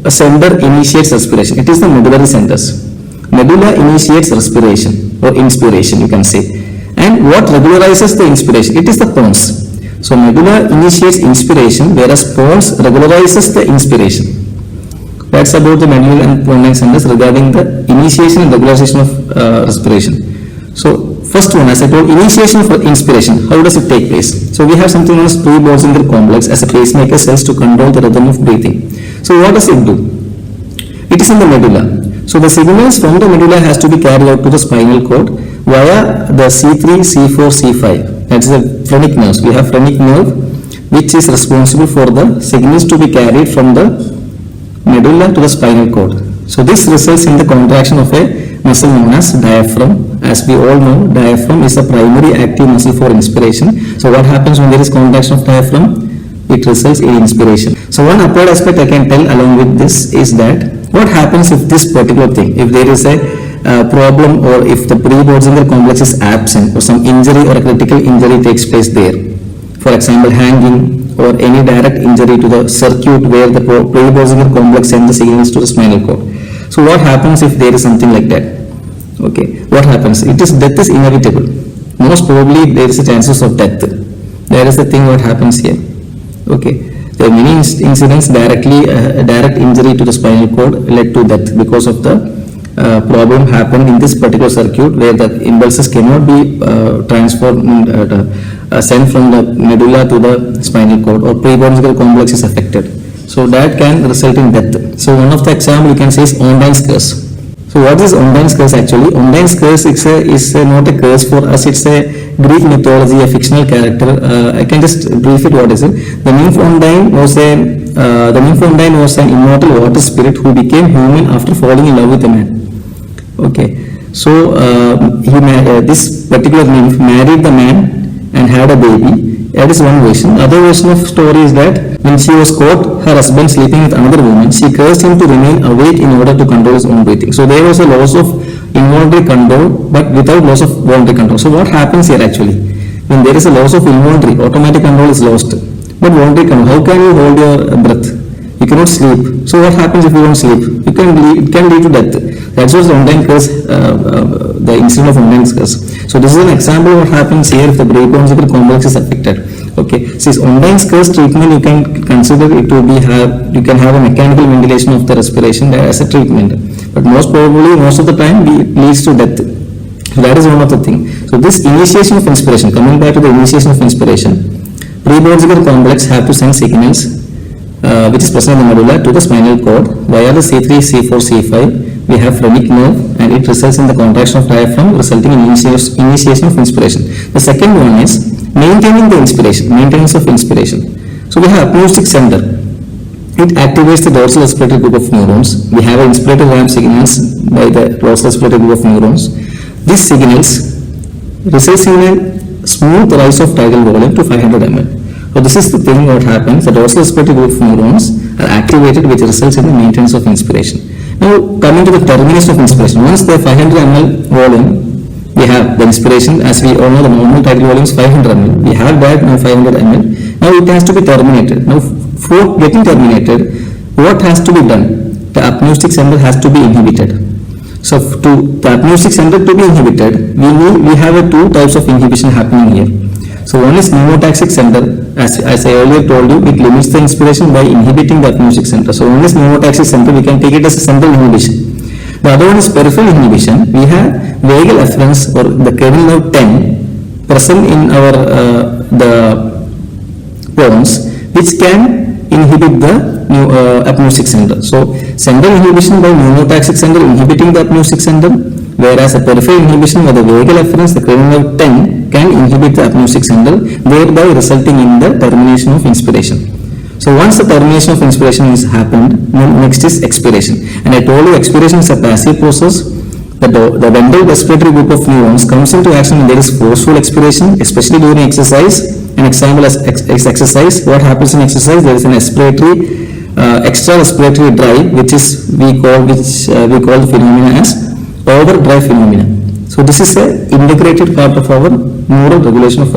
a center initiates respiration. It is the medullary centers. Medulla initiates respiration or inspiration, you can say. And what regularizes the inspiration? It is the Pons. So medulla initiates inspiration, whereas Pons regularizes the inspiration. That's about the medullary and pontine centers regarding the initiation and regularization of respiration. So first one, as I told, initiation of inspiration. How does it take place? So we have something known as pre-Botzinger complex as a pacemaker cells to control the rhythm of breathing. So what does it do? It is in the medulla. So the signals from the medulla has to be carried out to the spinal cord via the C3, C4, C5. That is the phrenic nerves. We have phrenic nerve which is responsible for the signals to be carried from the medulla to the spinal cord. So this results in the contraction of a muscle known as diaphragm. As we all know, diaphragm is the primary active muscle for inspiration. So what happens when there is contraction of diaphragm? It results in inspiration. So one applied aspect I can tell along with this is that what happens if this particular thing, if there is a problem or if the pre-Botzinger complex is absent or some injury or a critical injury takes place there. For example, hanging or any direct injury to the circuit where the pre-Botzinger complex sends the signals to the spinal cord. So what happens if there is something like that? Okay, what happens? Death is inevitable. Most probably there is a chances of death. That is the thing what happens here. Okay, there are many incidents directly direct injury to the spinal cord led to death because of the problem happened in this particular circuit where the impulses cannot be transformed sent from the medulla to the spinal cord, or pre-Botzinger complex is affected. So that can result in death. So one of the example you can say is Ondine's curse. So what is Ondine's curse actually? Ondine's curse is not a curse for us. It's a Greek mythology, a fictional character. I can just brief it. What is it? The nymph Ondine was an immortal water spirit who became human after falling in love with a man. Okay, so this particular nymph married the man and had a baby. That is one version. Other version of story is that when she was caught, her husband sleeping with another woman, she cursed him to remain awake in order to control his own breathing. So there was a loss of involuntary control, but without loss of voluntary control. So what happens here actually? When there is a loss of involuntary, automatic control is lost. But voluntary control, how can you hold your breath? You cannot sleep. So what happens if you don't sleep? It can lead to death. That's what the Ondine curse, the incident of Ondine's curse. So this is an example of what happens here if the pre-Botzinger complex is affected. Okay, since Ondine's curse treatment, you can consider it to be you can have a mechanical ventilation of the respiration as a treatment. But most probably, most of the time, it leads to death. So that is one of the things. So this initiation of inspiration, coming back to the initiation of inspiration, pre-Botzinger complex have to send signals which is present in the medulla to the spinal cord via the C3, C4, C5. We have phrenic nerve and it results in the contraction of diaphragm resulting in initiation of inspiration. The second one is maintaining the inspiration, maintenance of inspiration. So we have acoustic center. It activates the dorsal respiratory group of neurons. We have inspiratory ramp signals by the dorsal respiratory group of neurons. These signals results in a smooth rise of tidal volume to 500 ml. So this is the thing what happens. The dorsal respiratory group of neurons are activated, which results in the maintenance of inspiration. Now coming to the termination of inspiration. Once the 500 ml volume, we have the inspiration. As we all know, the normal tidal volume is 500 ml. We have that now 500 ml. Now it has to be terminated. Now for getting terminated, what has to be done? The apneustic center has to be inhibited. So to the apneustic center to be inhibited, we have two types of inhibition happening here. So one is pneumotaxic center. As I earlier told you, it limits the inspiration by inhibiting the apneustic center. So one is pneumotaxic center. We can take it as a central inhibition. The other one is peripheral inhibition. We have vagal efferents or the cranial nerve 10 present in our the Pons, which can inhibit the apneustic center. So central inhibition by pneumotaxic center inhibiting the apneustic center, whereas a peripheral inhibition by the vagal efferents, the cranial nerve 10 can inhibit the apneustic center, thereby resulting in the termination of inspiration. So once the termination of inspiration is happened, next is expiration. And I told you expiration is a passive process. The ventral respiratory group of neurons comes into action when there is forceful expiration, especially during exercise. An example is exercise. What happens in exercise? There is an extra respiratory drive, which we call the phenomena as overdrive phenomena. So this is an integrated part of our neural regulation of